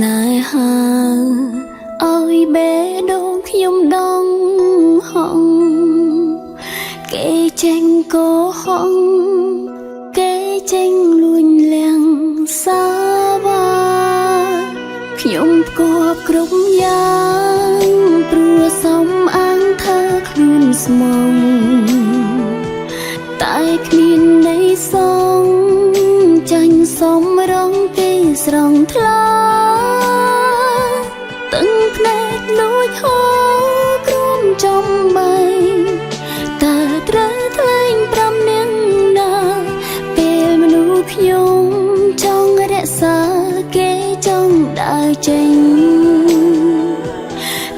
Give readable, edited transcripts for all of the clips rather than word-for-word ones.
នេហាអើយបេះដូងខ្ញុំដងហងគេចេញកោហងគេចេញលួញលៀងសាវ៉ាខ្ញុំគប់គ្រប់យ៉ាងព្រោះសំអាងថាខ្លួនស្មងតែគ្មានន័យសងចាញ់សំរងគេស្រងថ្លាទឹកភ្នែកលួចហូរក្រុមចំបីតែត្រូវថ្លែងប្រាប់នាងណាពេលមនុស្សខ្ញុំចង់រក្សាគេចង់ដើរចេញ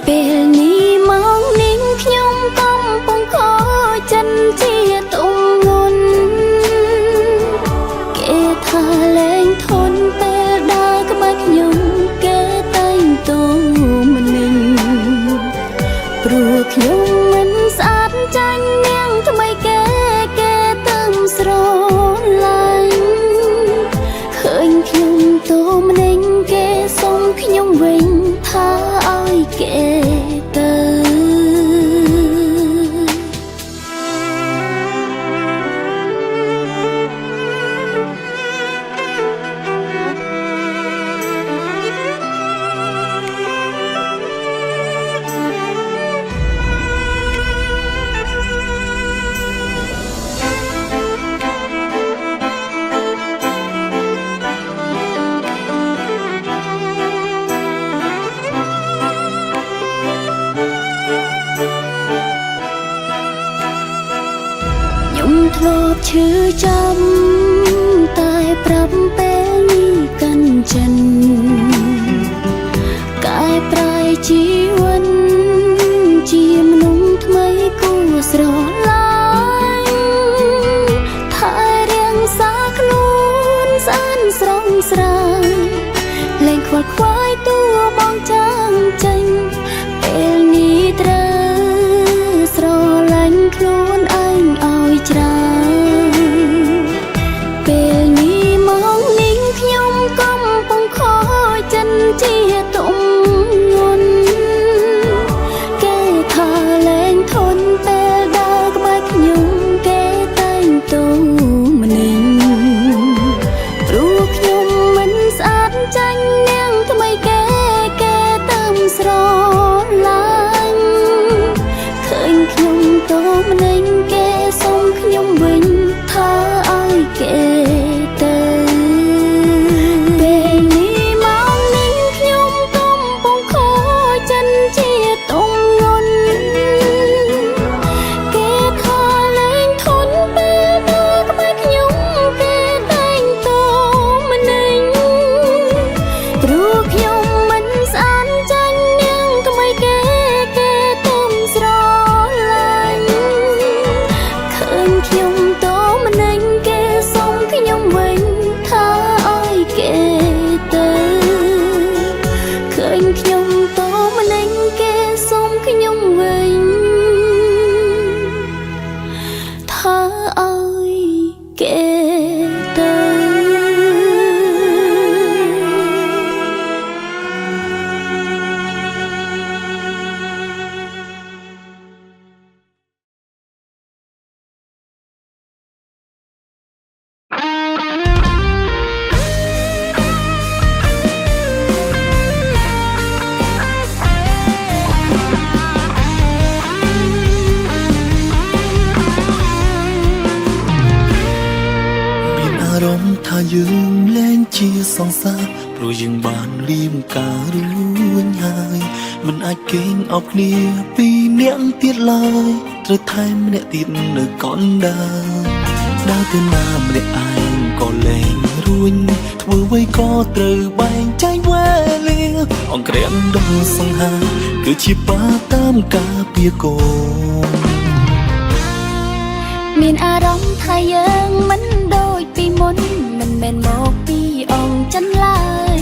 ពេលនេះមកនាងខ្ញុំកំពុងខកចិនជាទុំងន់គេថាលែងធន់ពេលដើរក្បែរខ្ញុំគេតែងតូម្នេញព្រោះខ្ញុំមិនស្អាតចាញ់នាងថ្មីគេទៅស្រឡាញ់ឃើញខ្ញុំតូម្នេញគេសុំខ្ញុំវិញថាឲ្យគេទៅធ្លាប់ឈឺចាំតែប្រាប់ពេលនេះកាន់ចិនកែប្រែជីវិតជាមនុស្សថ្មីគួរស្រឡាញ់ថែរៀងសាខ្លួនស្អាតស្រងស្រាយលែងខ្វល់ខ្វាយតួបងចាំងចេញពេលនេះត្រូវស្រឡាញ់ខ្លួនឯងឲ្យច្រើនពេលនេះមកនាងខ្ញុំកំពុងខកចិនជាទុំងន់គេថាលែងធន់ពេលដើរក្បែរខ្ញុំគេតែងតូម្នេញព្រោះខ្ញុំមិនស្អាតចាញ់នាងថ្មីគេទៅស្រឡាញ់ឃើញខ្ញុំតូម្នេញគេសុំខ្ញុំវិញថាឲ្យគេទៅពេលនេះមកនាងខ្ញុំកំពុងខកចិនជាទុំងន់គេថាលែងធន់ពេលដើរក្បែរខ្ញុំគេតែងតូម្នេញព្រោះខ្ញុំមិនស្អាតចាញ់នាងថ្មីគេទៅស្រឡាញ់ឃើញខ្ញុំតូម្នេញគេសុំខ្ញុំវិញថាឲ្យគេទៅឃើញខ្ញុំតូម្នេញគេសុំខ្ញុំវិញថាឲ្យគេទៅ មានអារម្មណ៍ថាយើងលែងជាសង្សារព្រោះយើងបានលៀមការរួញហើយមិនអាចគេងអោបគ្នាពីរនាក់ទៀតឡើយត្រូវថែមម្នាក់ទៀតនៅកណ្ដាលដើរទៅណាម្នាក់ឯងក៏លែងរួញធ្វើអ្វីក៏ត្រូវបែងចែកវេលាអង្ក្រាំដល់សង្ហាគឺជាបាតាមការពារកូន មានអារម្មណ៍ថាយើងមិនដូចពីមុនមិនមែនមកពីអង្គចិនឡើយ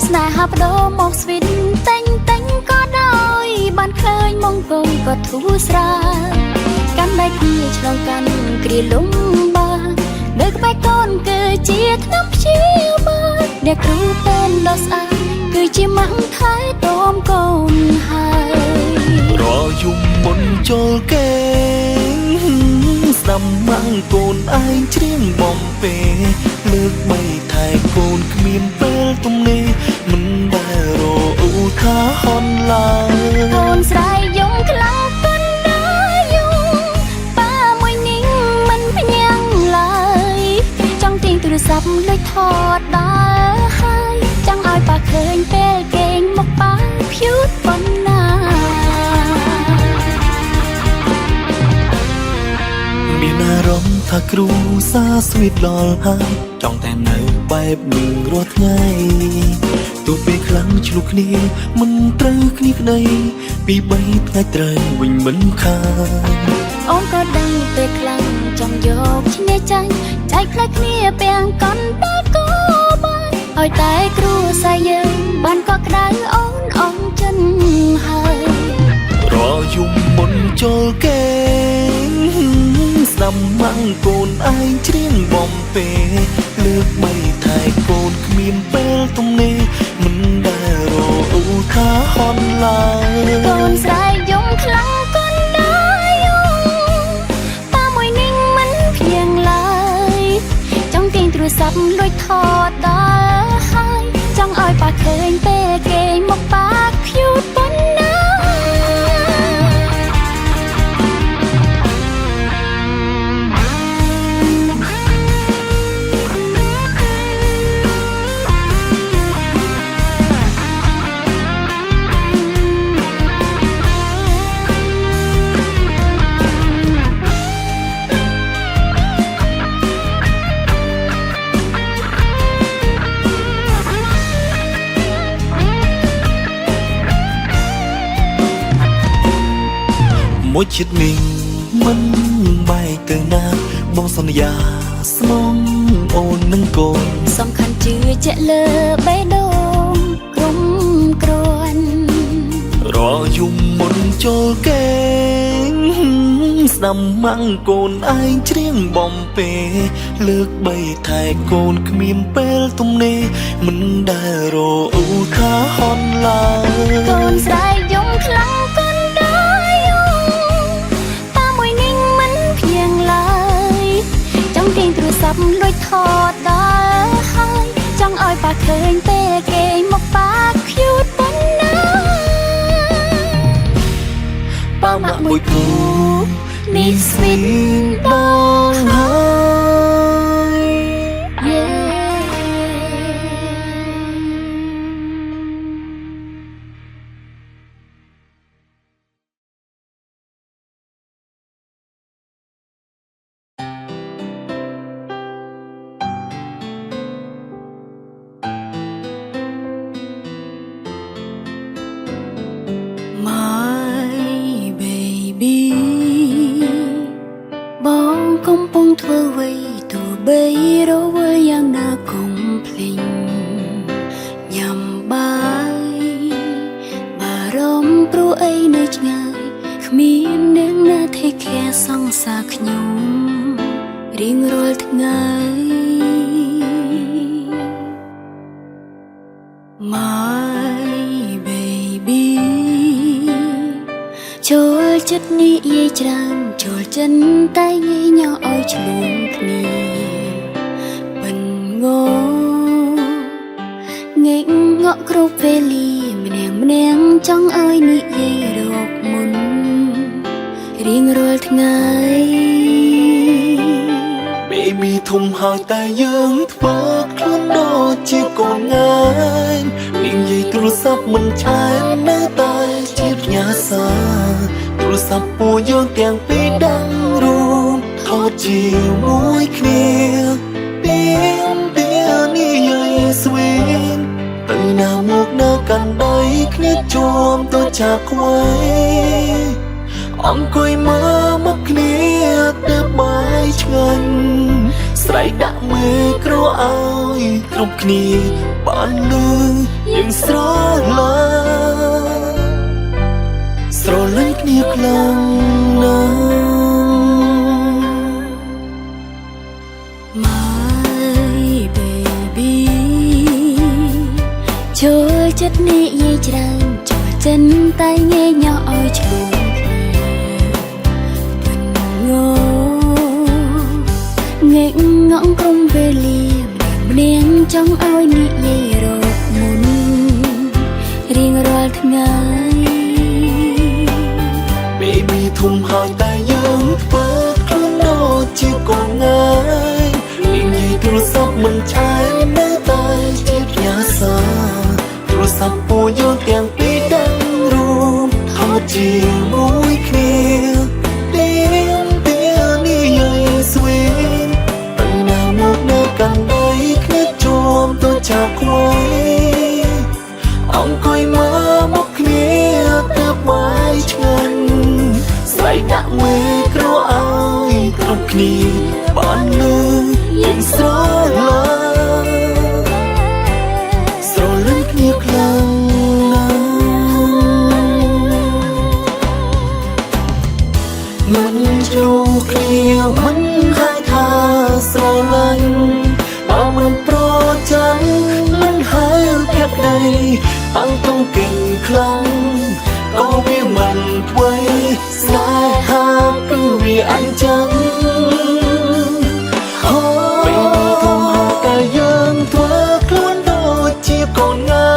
ស្នេហាបដូរមកស្វីនតែងក៏ដោយបានឃើញមង្គលក៏ធូរស្រាលកាន់ដៃគ្នាឆ្លងកាន់គ្រាលំបាកនៅក្បែរកូនគឺជាថ្នាំព្យាបាលអ្នកគ្រូពេនដ៏ស្អាតគឺ ថែទាំកូនហើយរយំមុនចូលគេស្ដាំម៉ាំងកូនឯងច្រៀងបំពេលើកបីថែកូនគ្មានពេលទំនេរមិនដែលរអ៊ូថាហន់ឡើយកូនស្រែយំខ្លាំងប៉ុណ្ណាយំប៉ាមួយនេះមិនភ្ញាំងឡើយចង់ទាញទូរស័ព្ទលុយថតដល់ហើយចង់ឲ្យប៉ាឃើញពេលគេងមកប៉ាភ្យូតប៉ុណ្ណាមានអារម្មណ៍ថាគ្រូសាស្វីតដល់ហើយចង់តែនៅបែបនឹងរាល់ថ្ងៃទោះពេលខ្លាំងឆ្លុះគ្នាមិនត្រូវគ្នាក្តីពី3ថ្ងៃត្រូវវិញមិនខានអូនក៏ដឹងពេលខ្លាំងចង់យកឈ្នះចាញ់ចែកផ្លែគ្នាពាំងកណ្ដាលក៏បានឲ្យតែគ្រូសាយើងបានក៏ក្តៅអូនអងចិនហើយរយំមុនចូលគេស្ដាំម៉ាំងកូនឯងច្រៀងបំពេលើកបីថែកូនគ្មានពេលទំនេរមិនដែលរអ៊ូថាហន់ឡើយកូនស្រែយំខ្លាំងកណ្ដាលយំប៉ាមួយនេះមិនភ្ញាំងឡើយចង់ទាញទូរស័ព្ទលួចថតដល់ហើយចង់ឲ្យប៉ាឃើញពេលគេមកប៉ាភ្យូតប៉ុណ្ណាមួយជាតិនេះមិនបែកទៅណាបងសន្យាស្មងអូននឹងកូនសំខាន់ជឿជាក់លើបេះដូងក្រុមគ្រាន់រយំមុនចូលគេស្ដាំម៉ាំងកូនឯងច្រៀងបំពេលើកបីថែកូនគ្មានពេលទំនេរមិនដែលរអ៊ូថាហន់ឡើយកូនស្រែយំខ្លាំងកណ្ដាលយំប៉ាមួយនេះមិនភ្ញាំងឡើយចង់ទាញទូរស័ព្ទលួចថតដល់ហើយចង់ឲ្យប៉ាឃើញពេលគេមកប៉ាភ្យូតប៉ុណ្ណាប៉ាម៉ាក់មួយគូនេះស្វីតបងហើយយេបងកំពុងធ្វើអ្វីទោះបីរវល់យ៉ាងណាកុំភ្លេចញ៉ាំបាយបារម្ភព្រោះអីនៅឆ្ងាយគ្មានអ្នកណាថែcareសង្សារខ្ញុំរៀងរាល់ថ្ងៃ My baby ចូលចិត្តនិយាយច្រើនចូលចិនតែងាយញ៉ោឲ្យឆ្លងគ្នាបិនងងែកងក់គ្រប់វេលាម្នាក់ចង់ឲ្យនិយាយរកមុនរៀងរាល់ថ្ងៃ Baby ធំហើយតែយើងធ្វើខ្លួនដូចជាកូនងាយនាងយាយទូរស័ព្ទមិនឆែកនៅតែជាផ្ញើសារទូរស័ព្ទពួកយើងទាំងពីរដឹងរួមថតជាមួយគ្នាពីនេះយាយស្វីនទៅណាមកណាកាន់ដៃគ្នាជួមទៅចាក់ខ្វៃអង្គុយមើលមកគ្នាតែបាយឆ្ងាញ់ស្រែកដាក់មេក្រឲ្យគ្រប់គ្នាបានលឺយើងស្រឡាញ់គ្នាខ្លាំងណាស់ My baby ចូល ចិត្តនេះយាយច្រើនចូលចិនតែងាយញ៉ោឲ្យឆ្លងងងាយងងក្រុមវេលាម្នាក់ចង់ឲ្យនិយាយរកមុនរៀងរាល់ថ្ងៃ Baby ធំហើយតែយើងធ្វើខ្លួនដូចជាកូនងាយនិយាយទូរស័ព្ទមិនឆ្អែតនៅតែជាផ្ញើសារទូរស័ព្ទពោយើងទាំងពីរដឹងរួមថតជាមួយគ្នាទៀមទៀនេះយាយស្វីទៅណាមកនៅកាន់ដៃគ្នាជួបទៅចាប់ខ្វៃអង្គុយមើលមកគ្នាទៅបាយឆ្ងាញ់ស្រីដាក់មេក្រឲ្យគ្រប់គ្នាបានលឺយើងស្រឡាញ់គ្នាខ្លាំងណាស់មិនជួគ្នាមិនហើយថាស្រឡាញ់បើមិនប្រចាំមិនហើយភក្តីអង្កងគិញខ្លាំងក៏វាមិនថ្មីស្នេហាគឺវាអញ្ចឹងពេលធំហើយតែយើងធ្វើខ្លួនដូចជាកូនងា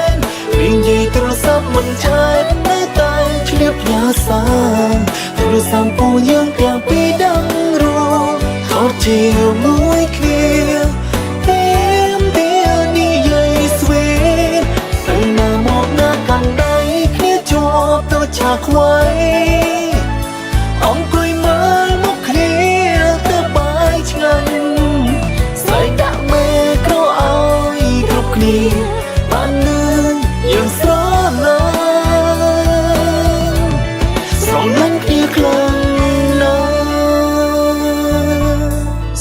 យនិយាយទូរស័ព្ទមិនឆ្អែតនៅតែឆ្លៀបផ្ញើសារទូរស័ព្ទពូយើងទាំងពីរដឹងរួមថតជាមួយគ្នាទៀមទៀនេះយាយស្វីទៅណាមកណាកាន់ដៃគ្នាជាប់ទៅឆាខ្វៃអង្គុយមើលមុខគ្នាទៅបាយឆ្ងាញ់ស្រីដាក់មេក្រឲ្យគ្រប់គ្នាបានលឺយើងស្រឡាញ់គ្នាខ្លាំងណាស់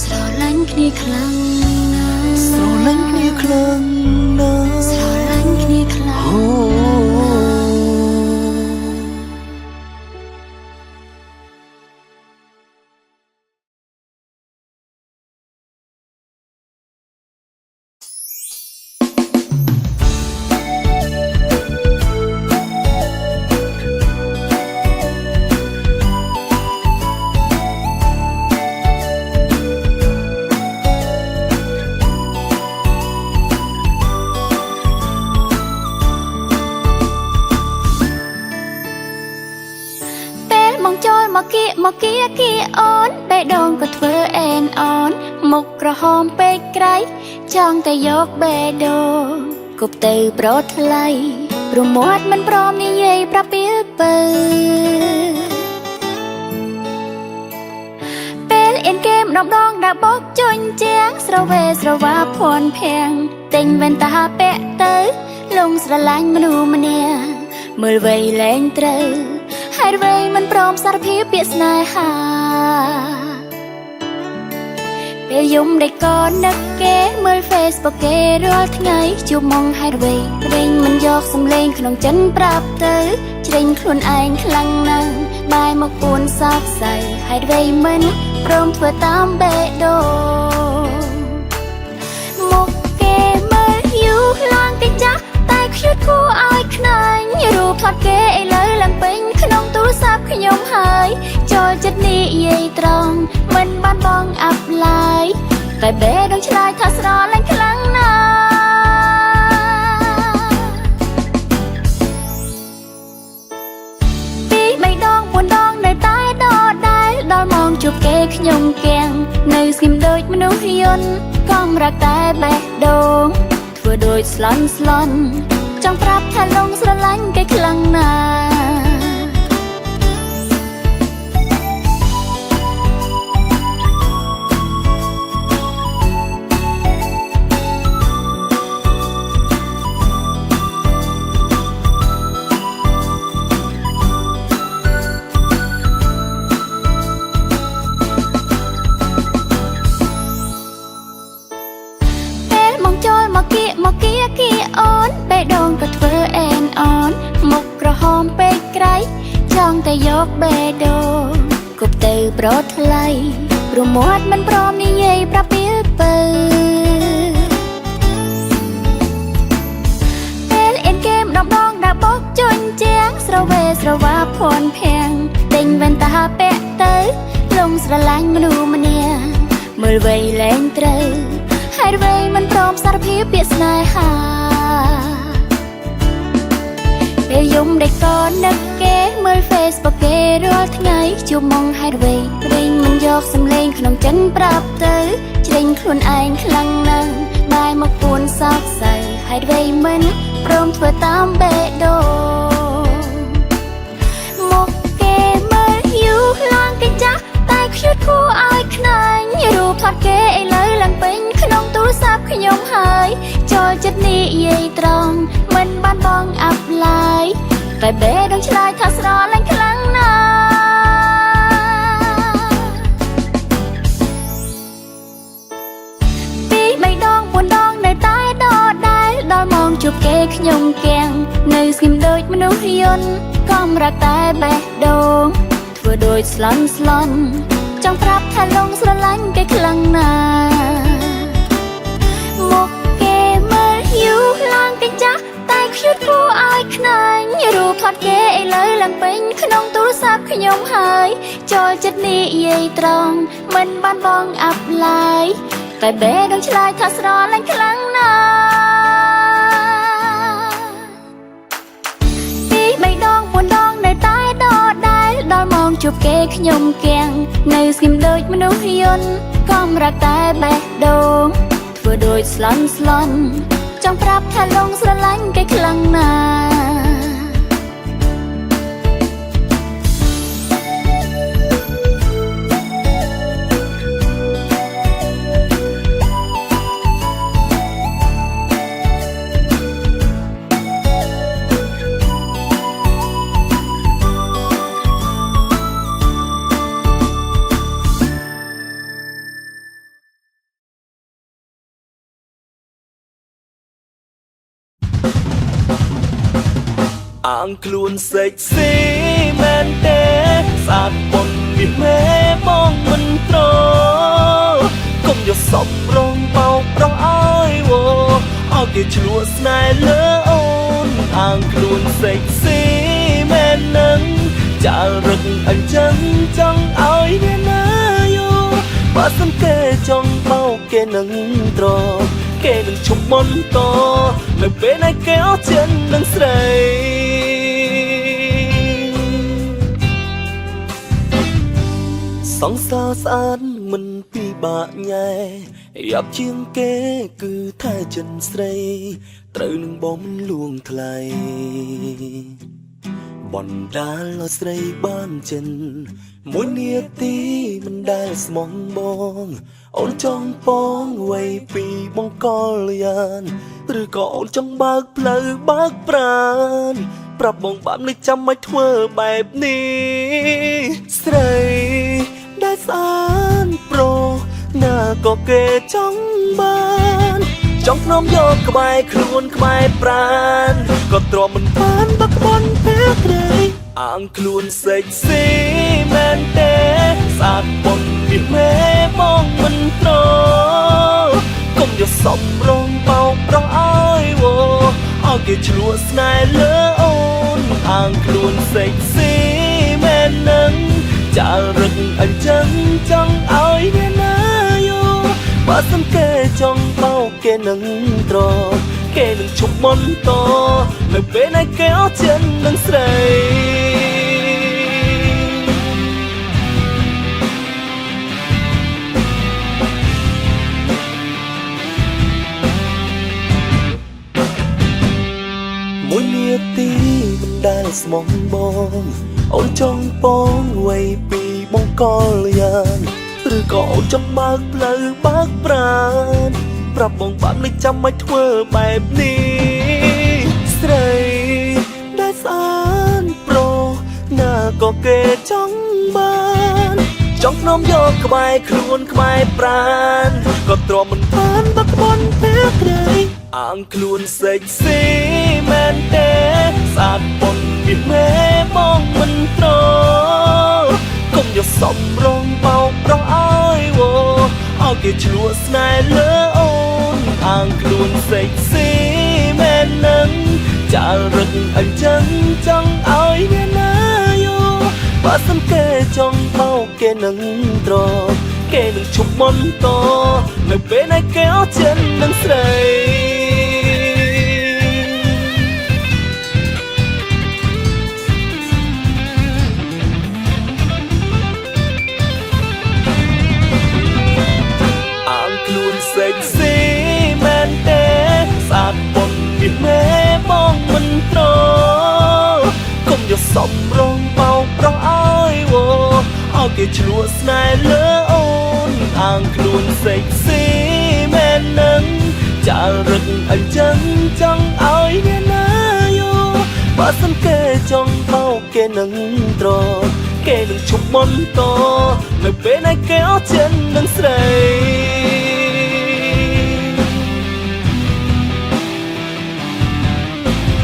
ស្រឡាញ់គ្នាខ្លាំងណាស់ស្រឡាញ់គ្នាខ្លាំងណាស់ស្រឡាញ់គ្នាខ្លាំងមកគៀអូនបេះដូងក៏ធ្វើអែនអូនមុខក្រហមពេកក្រៃចង់តែយកបេះដូងគប់ទៅប្រថ្លៃព្រមមាត់មិនព្រមនិយាយប្រាប់ពីពើពេលអៀនគេម្ដងដាក់បោកជញ្ជាំងស្រវេស្រវាភ័ណ្ឌភាំងទិញវ៉ែនតាពាក់ទៅលងស្រឡាញ់មនុស្សម្នាក់មើលវ័យលែងត្រូវហើយវែងមិនព្រមសារភាពពាក្យស្នេហាពេលយំដេកក៏នឹកគេមើល Facebook គេរាល់ថ្ងៃជួបមកហើយវែងវិញមិនយកសំឡេងក្នុងចិនប្រាប់ទៅជ្រេញខ្លួនឯងខ្លាំងណាស់បែរមកពួនសោកសៅហើយវែងមិនព្រមធ្វើតាមបេះដូងមកគេមើលយូរឡើងគេចាស់តែខ្ជិតគួរឲ្យខ្នាញ់រូបថតគេឥឡូវឡើងពេញក្នុងទូរស័ព្ទខ្ញុំហើយចូលចិត្តនិយាយត្រង់មិនបានបងអាប់ឡាយតែបេះដូងឆ្លើយថាស្រឡាញ់ខ្លាំងណាស់ពីរបីដង4ដងនៅតែដដែលដល់ម៉ោងជួបគេខ្ញុំគាំងនៅស្ងៀមដូចមនុស្សយន្តកង់រកតែបេះដូងធ្វើដូចស្លន់ចង់ប្រាប់ថាលងស្រឡាញ់គេខ្លាំងណាស់មកគៀអូនបេះដូងក៏ធ្វើអែនអូនមុខក្រហមពេកក្រៃចង់តែយកបេះដូងគប់ទៅប្រថ្លៃព្រមមាត់មិនព្រមនិយាយប្រាប់ពីពើពេល เปะเตอลงสระลายมนูมันเนี่ยเมื่อไว้แรงเตอให้ไว้มันพร้อมสารพิษเปียสนายหาเปยมได้ก่อนนักเก๋เมื่อเฟซบอกเก๋รอทั้งไงจูมองให้ไว้เร่งมันยอกสำเลงขนมจันปรับเตอเจริญคลุนไอ้คลังนังบายมาปูนซอกใส่ให้ไว้มันพร้อมเพื่อตามเบโดมกเก๋เมื่ออยู่ลางกันจ๊ะตายคิดคู่อ้อยขนานรูปทอดเก๋เลยหลังเป็นขนมตู้ซับขยมหายจอจัดนี่ยัยตรองมันบ้านบองอับลายแต่เบดงชลายทัสรอลังคลังนาปีไม่ดองปวนดองในใต้ดอดได้ดอนมองจูบเก๋ขยมแกงในสกิมโดยมนุษย์ยนต์ก้อมรักแต่แบดดงทั่วโดยสลอนจงปรับทะลงสละลันเก๋คลังนาหมกเก๋เมื่อหิวลางกันจ๊ะตายคิดคู่อ้อยขนานรูปทอดเก๋เลยหลังเป็นขนมตู้ซับขยมหายจอจัดนี่ยัยตรองมันบ้านบองอับลายแต่เบดงชลายทัสรอลังคลังนาปีไม่ดองปวนดองในใต้ดอดได้ดอนมองจูบเก๋ขยมแกงในสกิมโดยมนุษย์ยนต์ก้อมรักแต่แบดดงทั่วโดยสลอนจงปรับทะลงสละลันเก๋คลังนาอ่างคลวนเซ็กซี่แมนเดสาดปนมีแม่มองมันโตก้มยศสบรองเป่าปรองอ้ายโวเอาเกชัวสไนเลอโอนอ่างคลวนเซ็กซี่แมนนังจะรึกอันจังจังอ้อยเนี่ยนาโยมาสังเกตจองเป่าเกนังตรอเกนังชุบมอนโตไม่เป็นไอเกอเจนนังใส่สองสาวสานมันปีบะใหญ่อยากเชียงเก๋คือท่าจันใส่ตรึงบ่มันลวงไกลบ่อนดาลใส่บ้านจันมวยเนียตีมันได้สมองบองโอนจองปองไว้ปีบองกอลยานหรือก็โอนจังบากเพลอบักปราณปรับบองบามในจำไม่ทั่วแบบนี้ใส่ได้สารโปรหน้าก็เกจ้องบ้านจ้องน้อมโยกกระบายครวนกระบายปราณก็ตรอมันปานบักบอลแพ้เลยอ่างคลวนเซ็กซี่แมนเดสาดปนมีแม่มองมันโตก้มยศสบรองเป่าปรองอ้ายโวเอาเกชัวสไนเลอโอนอ่างคลวนเซ็กซี่แมนนังจะรึกอันจังจังอ้อยเนี่ยนาโยมาสังเกตจองเป่าเกนังตรอเกนังชุบมอนโตไม่เป็นไอเกอเจนนังใส่มวยเนียตีมันได้สมองบองโอนจองปองไว้ปีบองกอลยานหรือก็โอนจำบากเพลอบักปราณปรับบองบามในจำไม่ทั่วแบบนี้ใส่ได้สารโปรหน้าก็เกจ้องบ้านจ้องน้อมโยกกระบายครวนกระบายปราณก็ตรอมันพานบักบอลแพ้เลยอ่างคลวนเซ็กซี่แมนเดสาดปนมีแม่มองมันโตก้มยศสบรองเป่าปรองอ้ายโวเอาเกชัวสไนเลอโอนอ่างคลวนเซ็กซี่แมนนังจะรึกอันจังจังอ้อยเนี่ยนาโย បើសិនគេចង់ថោកគេនឹងត្រគេនឹងឈប់បន្តនៅពេលដែលគេអស់ចិត្តនឹងស្រីអាងខ្លួនសេកស៊ីមែនទេស្អាតប៉ុននេះមេបងមិនត្រកុំយកសំរងបោកប្រោះឲ្យវឲ្យគេឆ្លួស្នេហ៍លើអូនអាងខ្លួនសេកស៊ីមែននឹងចាលរឹកអញ្ចឹងចង់ឲ្យអ្នកណាយោបើសិនគេចង់ថោកគេនឹងត្រគេនឹងឈប់បន្តនៅពេលដែលគេអស់ចិត្តនឹងស្រី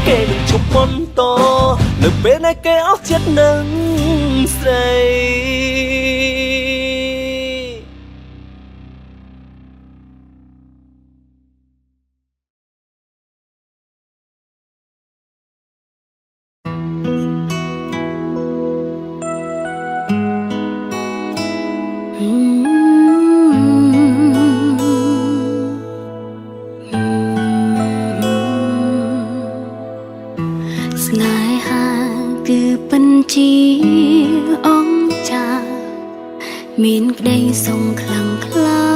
គេនឹងឈប់បន្តនៅពេលដែលគេអស់ចិត្តនឹងស្រីស្នេហាគឺពិនជាអង្គចាមានក្តីសង្ឃ្លាំងក្លា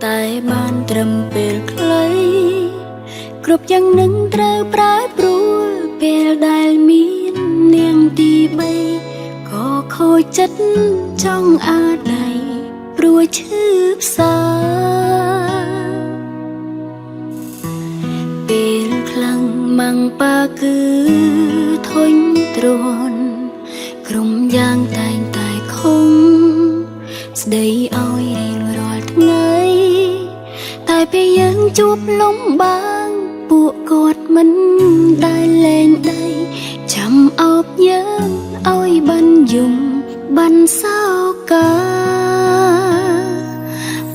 តែបានត្រឹមពេលខ្លីគ្រប់យ៉ាងនឹងត្រូវប្រែប្រួលពេលដែលមាននាងទី3ក៏ខូចចិត្តចង់អាដៃព្រោះឈឺផ្សាពេលខ្លាំងម៉ាំងប៉ាគឺធុញទ្រាន់ក្រុមយ៉ាងតែងតែខំស្ដីឲ្យរៀងរាល់ថ្ងៃតែពេលយើងជួបលំបាកពួកគាត់មិនដែលលែងដៃចាំអោបយើងឲ្យបានយំបានសោកា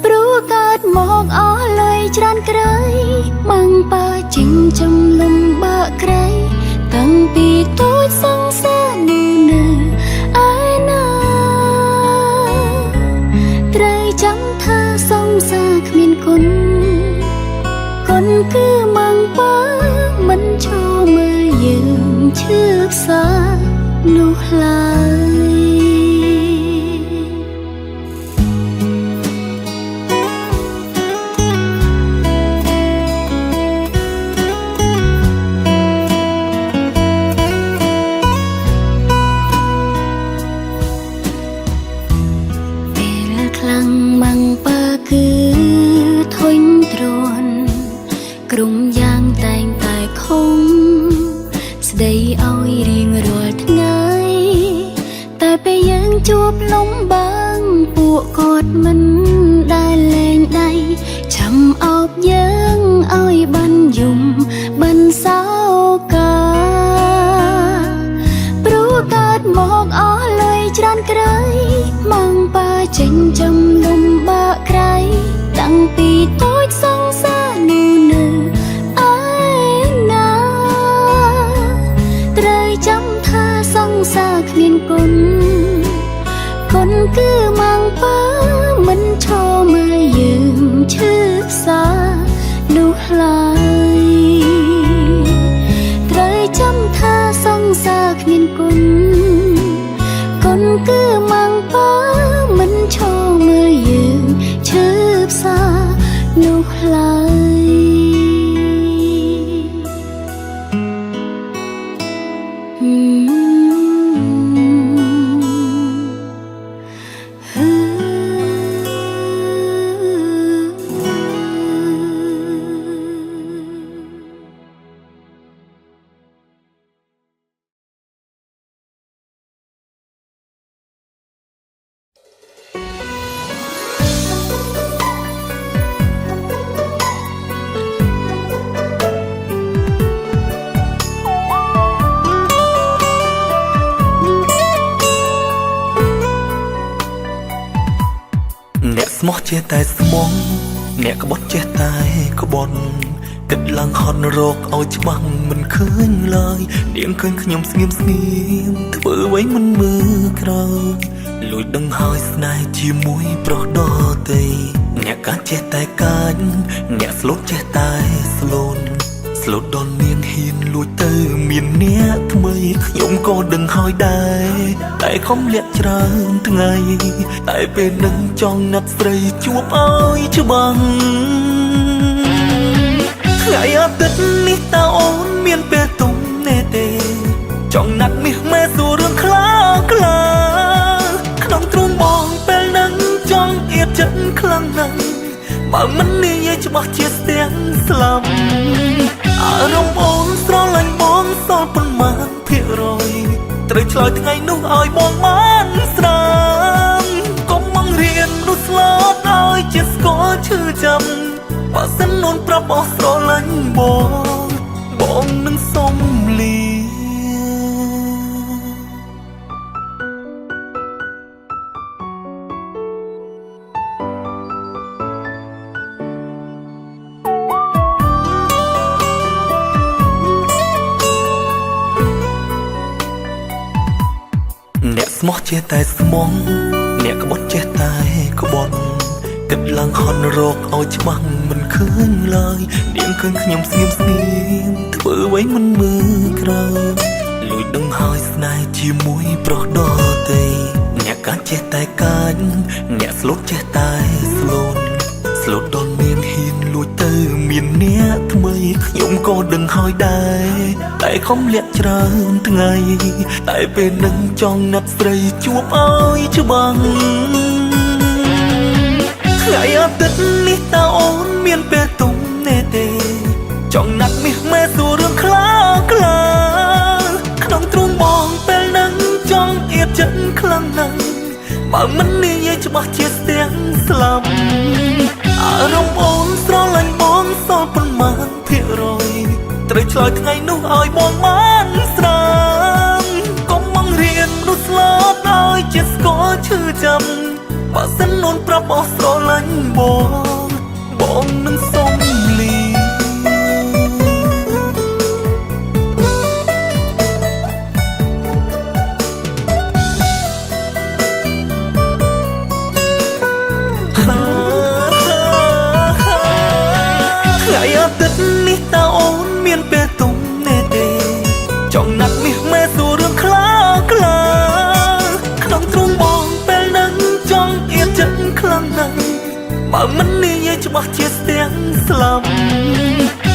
ព្រោះកើតមកអស់លុយច្រើនក្រៃម៉ាំងប៉ាចិញ្ចឹមលំបាកក្រៃតាំងពីតូចសង្សារនោះនៅឯណាត្រូវចាំថាសង្សារគ្មានគុណគុណគឺម៉ាំងប៉ាមិនឈរមើលយើងឈឺផ្សានោះឡើយម៉ាំងប៉ាគឺធុញទ្រាន់ក្រុមយ៉ាងតែងតែខំស្ដីឲ្យរៀងរាល់ថ្ងៃតែពេលយើងជួបលំបាកពួកគាត់មិនដែលលែងដៃចាំអោបយើងឲ្យបានយំបានសោកាព្រោះកើតមកអស់លុយច្រើនក្រៃម៉ាំងប៉ាចិញ្ចឹមលំបាកក្រៃតាំងពីតូចសង្សារនោះនៅឯណាត្រូវចាំថាសង្សារគ្មានគុណគុណគឺម៉ាំងប៉ាមិនឈរមើលយើងឈឺផ្សានោះឡើយត្រូវចាំថាសង្សារគ្មានគុណគុណគឺម៉ាំងប៉ាមិនឈរមើលយើងឈឺផ្សានោះឡើយអ្នកស្មោះចេះតែស្មោះអ្នកក្បត់ចេះតែក្បត់ គិតឡើងហត់រកឲ្យច្បាំងមិនឃើញឡើយនាងឃើញខ្ញុំស្ងៀមស្ងៀមធ្វើអ្វីមិនមើលក្រោយលួចដឹងហើយស្នេហ៍ជាមួយប្រុសដទៃអ្នកកាចេះតែកាចអ្នកស្លូតចេះតែស្លូនស្លូតដល់នាងហ៊ានលួចទៅមានអ្នកថ្មីខ្ញុំក៏ដឹងហើយដែរតែខំលាក់ច្រើនថ្ងៃតែពេលនឹងចង់ណាត់ស្រីជួបឲ្យច្បាស់ថ្ងៃអាទិត្យនេះតើអូនមានពេលទុំទេទេចង់ណាត់មាសមេសួររឿងខ្លាខ្លាក្នុងទ្រូងបងពេលនឹងចង់អៀបចិត្តខ្លាំងណាស់បើមិននិយាយច្បាស់ជាស្ទាំងស្លាប់អារម្មណ៍អូនស្រឡាញ់បងសល់ប៉ុន្មានភាគរយត្រូវឆ្លើយថ្ងៃនោះឲ្យបងបានស្រាំកុំមករៀននោះស្លាប់ឲ្យជាស្គាល់ឈឺចាំបើសិនអូនប្រាប់អស់ស្រឡាញ់បងនឹងសុំលីអ្នកស្មោះចេះតែស្មោះអ្នកក្បត់ចេះតែក្បត់គិតឡើងហន់រកឲ្យច្បាស់មិនឃើញឡើយនាងឃើញខ្ញុំស្ងៀមស្ងៀមធ្វើអ្វីមិនមើលក្រោយលួចដឹងហើយស្នេហ៍ជាមួយប្រុសដទៃអ្នកកាចចេះតែកាចអ្នកស្លូតចេះតែស្លូនស្លូតដល់នាងហ៊ានលួចទៅមានអ្នកថ្មីខ្ញុំក៏ដឹងហើយដែរតែខំលាក់ច្រើនថ្ងៃតែពេលនឹងចង់ណាត់ស្រីជួបឲ្យច្បាស់ថ្ងៃអាទិត្យនេះតើអូនមានពេលទុំទេទេចង់ណាត់មាសមេសួររឿងខ្លាខ្លាក្នុងទ្រូងបងពេលនឹងចង់អៀបចិត្តខ្លាំងណាស់បើមិននិយាយច្បាស់ជាស្ទាំងស្លាប់អារម្មណ៍អូនស្រឡាញ់បងសល់ប៉ុន្មានភាគរយត្រូវឆ្លើយថ្ងៃនោះឲ្យបងបានស្រាំកុំមករៀននោះស្លាប់ឲ្យជាស្គាល់ឈឺចាំបើសិនអូនប្រាប់អស់ស្រឡាញ់បងនឹងសុំលីថ្ងៃអាទិត្យនេះតើអូនមានពេលទុំទេទេចង់ណាត់មាសមេសួររឿងខ្លាខ្លាក្នុងទ្រូងបងពេលនឹងចង់អៀបចិត្តខ្លាំងណាស់បើមិននិយាយច្បាស់ជាស្ទាំងស្លាប់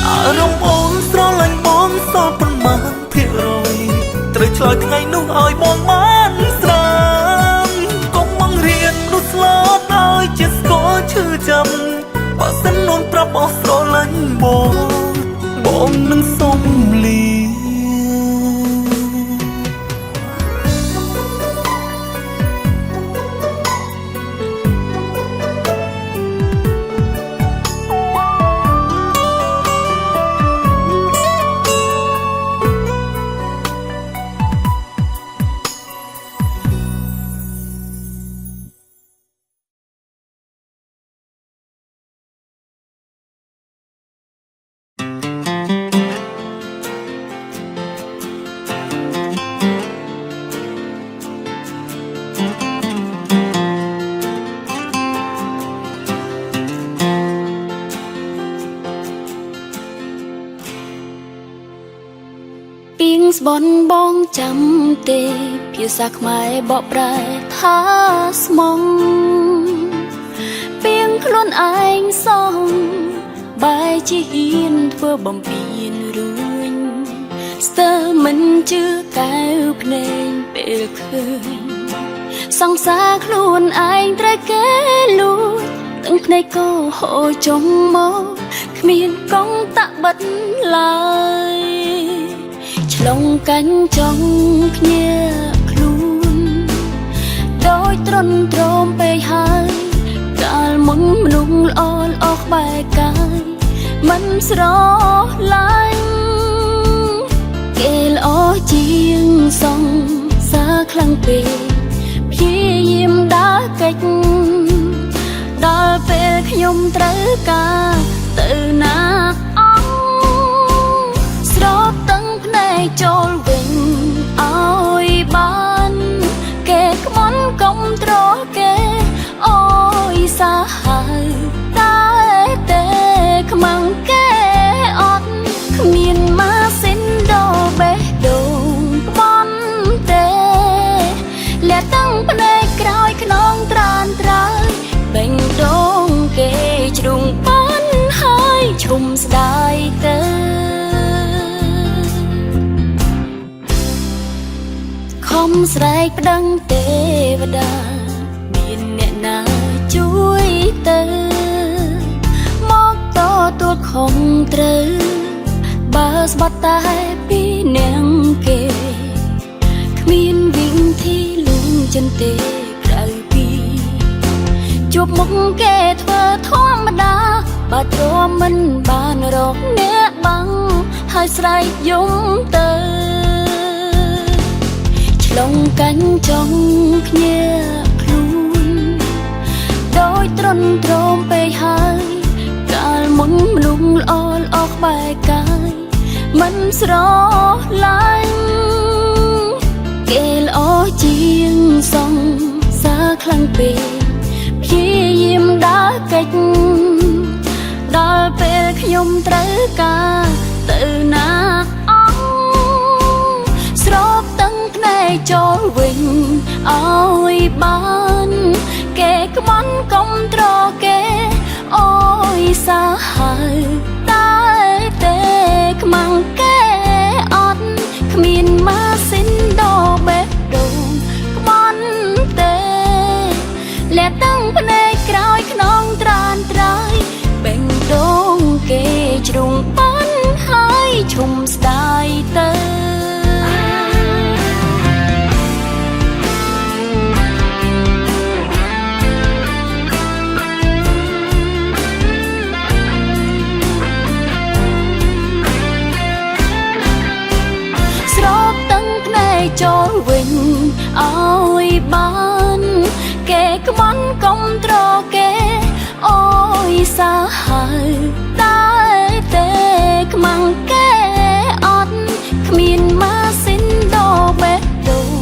អារម្មណ៍អូនស្រឡាញ់បងសល់ប៉ុន្មានភាគរយត្រូវឆ្លើយថ្ងៃនោះឲ្យបងបានស្រាំកុំមករៀននោះស្លាប់ឲ្យជាស្គាល់ឈឺចាំបើសិនអូនប្រាប់អស់ស្រឡាញ់បងនឹងសុំលីពីងស្បន់បងចាំទេភាសាខ្មែរបកប្រែថាស្មងពីងខ្លួនឯងសងបែរជាហ៊ានធ្វើបំពេញរួញស្ទើរមិនជឿកែវភ្នែកពេលឃើញសង្សារខ្លួនឯងត្រូវគេលួចទាំងភ្នែកក៏ហូរចុងមកគ្មានកងតាក់បិទឡើយឆ្លងកាញ់ចង់គ្នាខ្លួនដោយទ្រន់ទ្រោមពេកហើយកាលមុនមនុស្សល្អល្អក្បែរកាយមិនស្រឡាញ់គេល្អជាងសងសាខ្លាំងពេកព្យាយាមដើរកិច្ចដល់ពេលខ្ញុំត្រូវការទៅណាអង ស្រែកប្តឹងទេវតាមានអ្នកណាជួយទៅមកតទួលខំត្រូវបើស្បត់តែពីនាងគេគ្មានវិញទីលួងចិនទេក្រៅពីជួបមុខគេធ្វើធម្មតាបើទ្រាំមិនបានរកអ្នកបាំងហើយស្រែកយំទៅឆ្លងកាញ់ចង់គ្នាខ្លួនដោយទ្រន់ទ្រោមពេកហើយកាលមុនមនុស្សល្អល្អក្បែរកាយមិនស្រឡាញ់គេល្អជាងសងសាខ្លាំងពេកព្យាយាមដើរកិច្ចដល់ពេលខ្ញុំត្រូវការទៅណាស្របតឹងភ្នែកចូលវិញឲ្យបានគេក្បន់កុំត្រគេអូយសាហាវតែទេខ្មាំងគេអត់គ្មានម៉ាស៊ីនដោបេះដូងក្បន់ទេលែតឹងភ្នែកក្រោយខ្នងត្រានត្រើយបេងដូងគេជ្រុងប៉ាន់ហើយឈុំស្ដាយទៅចូលវិញឲ្យបានគេក្បន់កុំត្រគេអូយសាហាវតែទេខ្មាំងគេអត់គ្មានម៉ាស៊ីនដោបេះដូង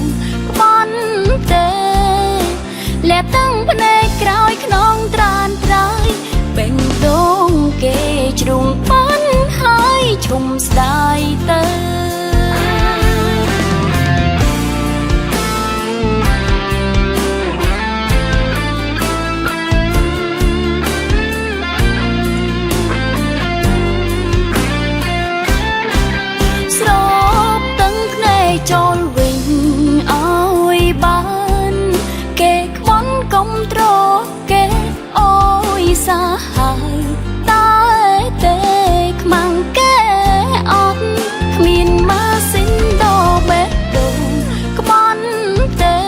ក្បន់ទេលែតឹងភ្នែកក្រោយខ្នងត្រានត្រើយបេងដូងគេជ្រុងប៉ាន់ហើយឈុំស្ដាយទៅចូលវិញឲ្យបានគេក្បន់កុំត្រគេអូយសាហាវតែទេខ្មាំងគេអត់គ្មានម៉ាស៊ីនដោបេះដូងក្បន់ទេ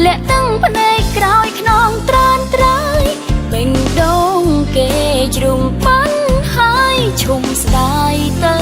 លាក់តឹងភ្នែកក្រោយខ្នងត្រានត្រើយបេងដូងគេជ្រុងប៉ាន់ហើយឈុំស្ដាយទៅ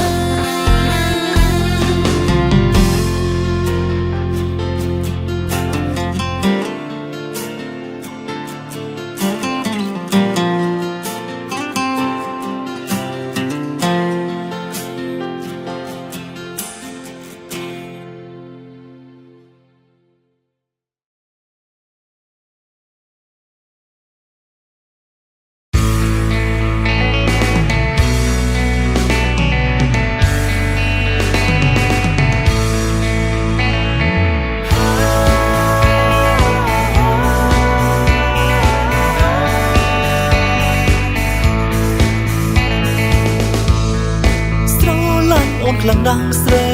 ខ្លាំងណាស់ស្រី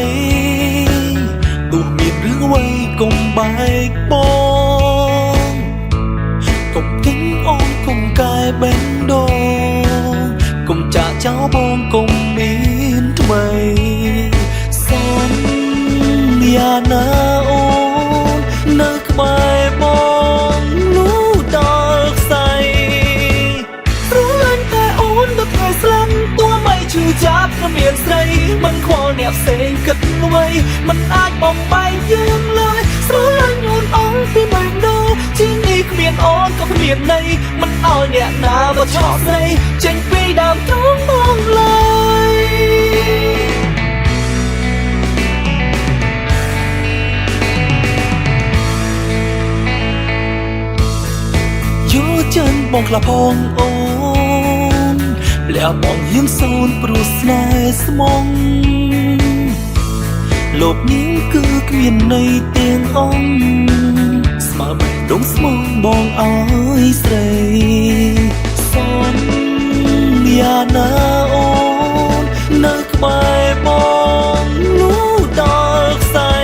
ទោះមានរឿងអ្វីកុំបែកបងកុំគិញអូនកុំកែបេះដូងកុំចាក់ចោលបងកុំមានថ្មីសន្យាណាអូននៅក្បែរបងលូដល់ខ្សែព្រោះឡើងតែអូនទៅថ្ងៃស្លាប់ទោះមិនឈឺចាប់គ្មានស្រីមិនខ្វល់អ្នកផ្សេងគិតអ្វីមិនអាចបំបែកយើងឡើយស្រឡាញ់អូនអស់ពីបេះដូងជានេះគ្មានអូនក៏គ្មានន័យមិនឲ្យអ្នកណាមកឆក់ស្រីចេញពីដើមទ្រូងបងឡើយយោចិនបងខ្លះផងអូនលះបងហ៊ានសូនព្រោះស្នេហ៍ស្មងលោកនេះគឺគ្មានន័យទាំងអង្គស្មើបេះដូងស្មងបងអើយស្រីសន្យាណាអូននៅក្បែរបងលូដល់ខ្សែ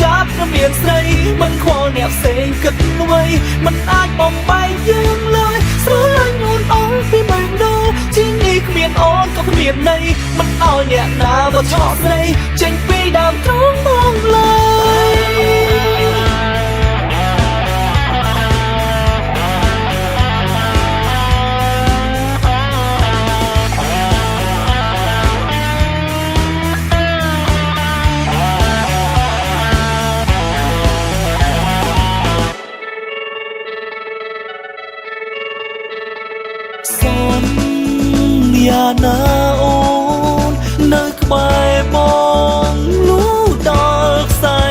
ចាប់គ្មានស្រីមិនខ្វល់អ្នកផ្សេងគិតអ្វីមិនអាចបំបែកយើងឡើយស្រឡាញ់អូនអងពីបែងដូរជីនេះគ្មានអូនក៏គ្មានន័យមិនឲ្យអ្នកណាមកឆោតស្រីចេញពីដើមទ្រូងមកឡើយอย่าណាអូននៅក្បែរបងលូដល់ខ្សែ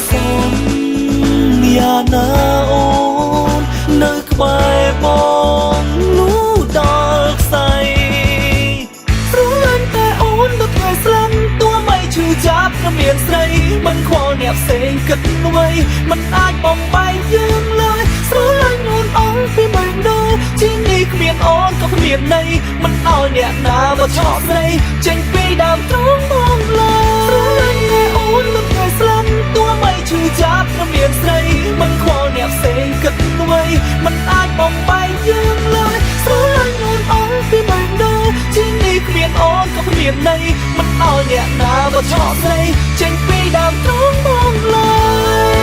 សូមอย่าណាអូននៅក្បែរបងលូដល់ខ្សែព្រោះឡើងតែអូនទៅថ្ងៃស្លាប់ទោះបីឈឺចាប់គ្មានស្រីមិនខ្វល់អ្នកផ្សេងគិតអ្វីមិនអាចបំបែកយើងឡើយស្រឡាញ់អូនអងពីបែងដូរជីនេះគ្មានអូនក៏គ្មានន័យមិនឲ្យអ្នកណាមកឆោតស្រីចេញពីដើមទ្រូងមកឡើយស្រឡាញ់តែអូនទៅថ្ងៃស្លាប់ទោះបីឈឺចាប់គ្មានស្រីមិនខ្វល់អ្នកផ្សេងគិតអ្វីមិនអាចបំបែកយើងឡើយស្រឡាញ់អូនអងពីបែងដូរជីនេះគ្មានអូនក៏គ្មានន័យមិនឲ្យអ្នកណាមកឆោតស្រីចេញពីដើមទ្រូងមកឡើយ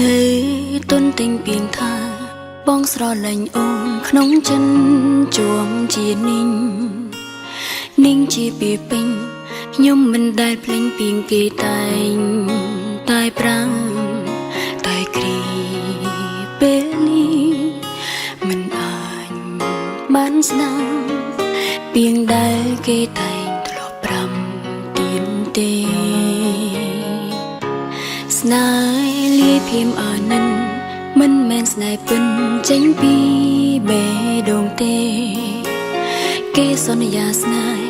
នៅទុនទិញពីងថាបងស្រឡាញ់អូនក្នុងចិនជួមជានីងជាពីពេញខ្ញុំមិនដែលភ្លេចពីងគេតែប្រាំតែគ្រីពេលនេះមិនអាចបានស្ដាប់ពីងដែលគេតែងធ្លាប់ប្រាំទៀនទេស្នេហ៍លាភៀមអានិនមិនមែនស្នេហ៍ពិនចេញពីបេះដូងទេគេសន្យាស្នេហ៍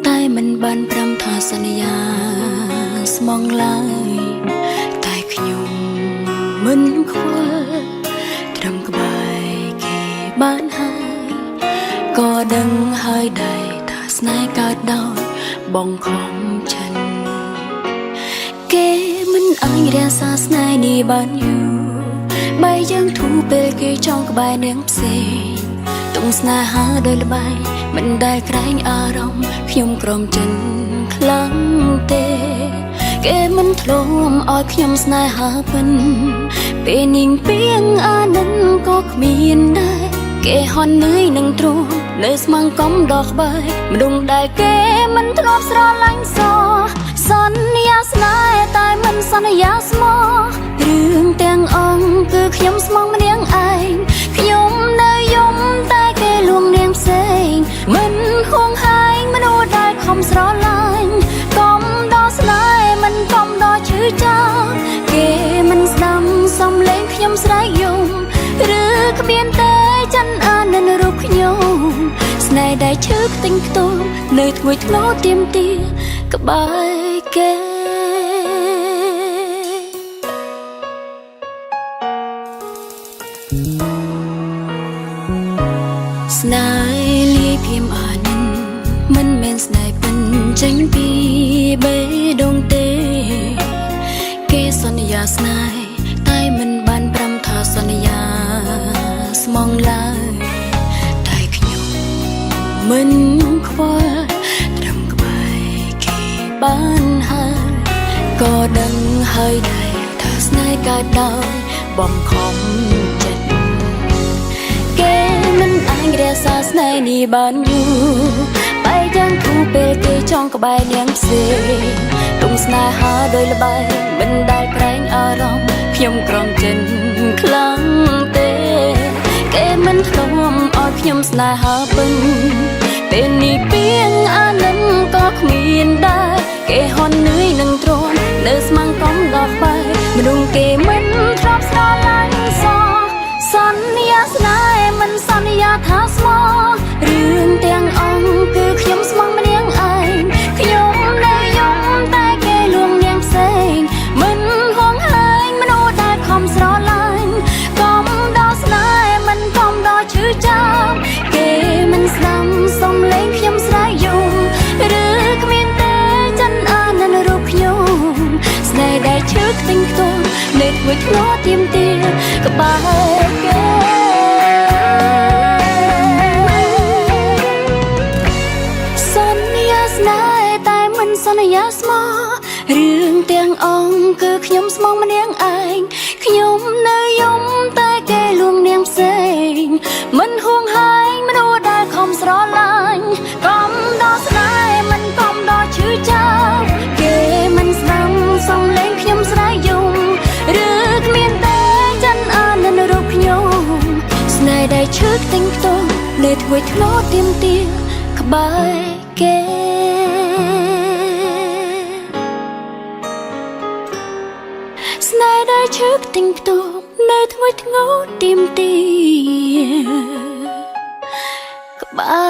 តែមិនបានប្រាំថាសន្យាស្មងឡើយតែខ្ញុំមិនខ្វល់ត្រឹមក្បែរគេបានហើយក៏ដឹងហើយដែរថាស្នេហ៍កើតដោយបងខំចិនគេមិនអាចរក្សាស្នេហ៍នេះបានយូរបែរយើងធូរពេលគេចង់ក្បែរនាងផ្សេងទងស្នេហាដោយល្បែងមិនដែលក្រែងអារម្មណ៍ខ្ញុំក្រំចិនខ្លាំងទេគេមិនធ្លាប់ឲ្យខ្ញុំស្នេហាពិនពេលនាងពីងអានិនក៏គ្មានដែរគេហន់នឿយនឹងទ្រូងលើស្មងកំដកបែកម្ដងដែលគេមិនធ្លាប់ស្រឡាញ់សន្យាស្នេហ៍តែមិនសន្យាស្មោះរឿងទាំងអង្គគឺខ្ញុំស្មងម្នាងឯងខ្ញុំនៅយំតែគេលួងនាងផ្សេងមិនហួងហែងមនុស្សដែលខំស្រឡាញ់កុំដល់ស្នេហ៍មិនកុំដល់ឈឺចាប់គេមិនស្ដាំសំឡេងខ្ញុំស្រែកយំឬគ្មានទេចិនអានិនរូបខ្ញុំស្នេហ៍ដែលឈឺខ្ទិញខ្ទមនៅធ្ងួយធ្ងរទៀមទាក្បែរគេស្នេហ៍លាភៀមអានិនមិនមែនស្នេហ៍ពិនចេញពីបេះដូងទេគេសន្យាស្នេហ៍តែមិនបានប្រាំថាសន្យាស្មងឡើយតែខ្ញុំ មិនខ្វល់ត្រឹមក្បែរគេបានហើយក៏ដឹងហើយដែរថាស្នេហ៍កើតដោយបំខំចិត្តគេមិនអាចរក្សាស្នេហ៍នេះបានយូរបែកយ៉ាងធូរពេលគេចង់ក្បែរនាងផ្សេងទុំស្នេហាដោយល្បែងមិនដែលប្រែងអារម្មណ៍ខ្ញុំក្រំចិនខ្លាំងទេគេមិនធ្លាប់ឲ្យខ្ញុំស្នេហាពឹងពេលនេះពីងអានឹងក៏គ្មានដែរគេហន់នឿយនឹងទ្រាំនៅស្មាំងកំដល់បែមនុស្សគេមិនធ្លាប់ស្រឡាញ់សន្យាស្នេហ៍មិនសន្យាថាស្មោះរឿងទាំងអង្គគឺខ្ញុំស្មងម្នាក់ឯងខ្ញុំនៅយំតែគេលួងនាងផ្សេងមិនហួងហើញមនុស្សដែលខំស្រឡាញ់កុំដល់ស្នេហ៍មិនកុំដល់ឈឺចាប់គេមិនស្ដាំសំឡេងខ្ញុំស្រែកយំឬគ្មានទេចិនអាននៅរូបខ្ញុំស្នេហ៍ដែលឈឺខ្ទេញខ្ទាំនៅធ្វើធ្លាប់ទៀមទាក្បែរគេសន្យាស្នេហ៍តែមិនសន្យាស្មោះរឿងទាំងអង្គគឺខ្ញុំស្មងម្នាក់ឯងខ្ញុំនៅយំតែគេលួងនាងផ្សេងមិនហួងហើញមនុស្សដែលខំស្រឡាញ់កុំដល់ស្នេហ៍មិនកុំដល់ឈឺចាប់គេមិនស្ដាំសំឡេងខ្ញុំស្រែកយំឬគ្មានទេចិនអាននៅរូបខ្ញុំស្នេហ៍ដែលឈឺខ្ទេញខ្ទាំនៅធ្វើធ្លាប់ទៀមទាក្បែរគេស្នេហ៍ដែលឈឺខ្ទេញខ្ទាំនៅធ្វើធ្ងន់ទៀមទាក្បែ